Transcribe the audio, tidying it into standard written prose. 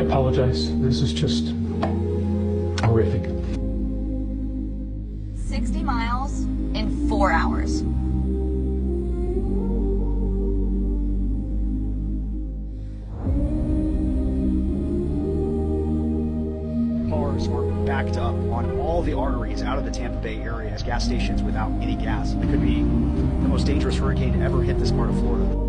apologize. This is just horrific. 60 miles in 4 hours. Cars are backed up on all the arteries out of the Tampa Bay area as gas stations without any gas. It could be the most dangerous hurricane to ever hit this part of Florida.